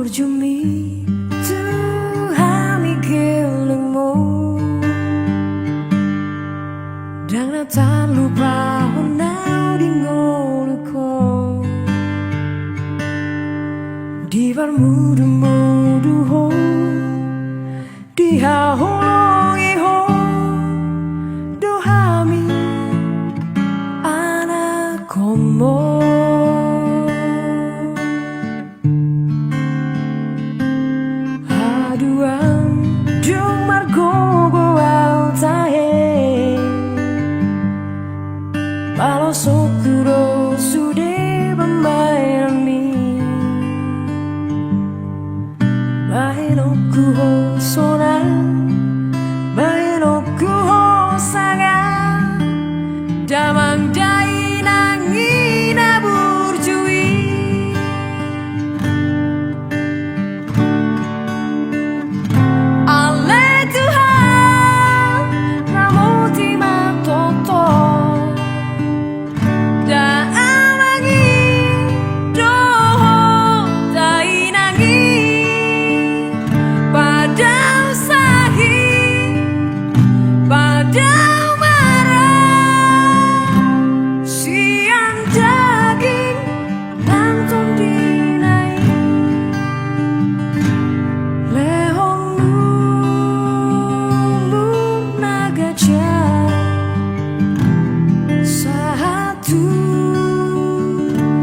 burjumi Tuhani gelengmu Dan tak lupa honau di ngoluko Di varmudu modu ho Di haholongi ho Dohami anak komo Aduan dung margogo au tahe Malo sokuro sude bambairami Bainoku ho sona Bainoku ho sanga Damang dai nangina burjui Ale Tuhan ramoti matoto Da amangi doho dai nangi Padau sahi Padau marah Siang daging nantong dinai Lehongmu nagaja Satu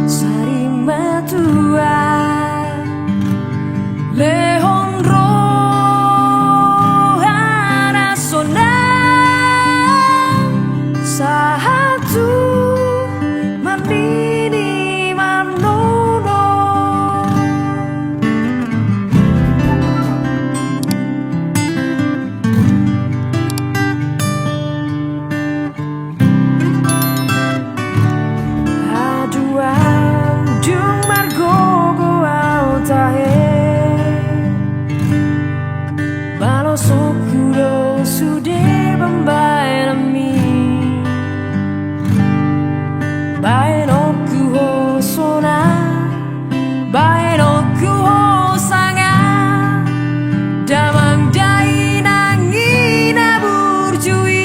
sarima tua Lehong rohana sona Satu manini manono Aduan dung margogo au tahe Balo sokuro sude bambairami Bainoku ho sona Bainoku ho sanga Damang dai nangina burjui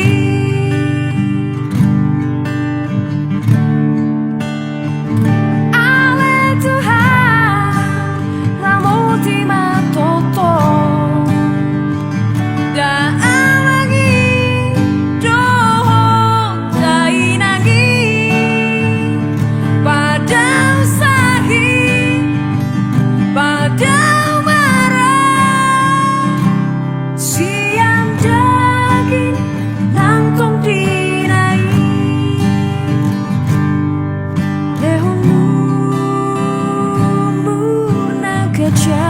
Ale Tuhan ramoti matoto Da amangi doho dai nangi Padau sahi Padau marah Siang daging nangkong dinai Lehongmu nagaja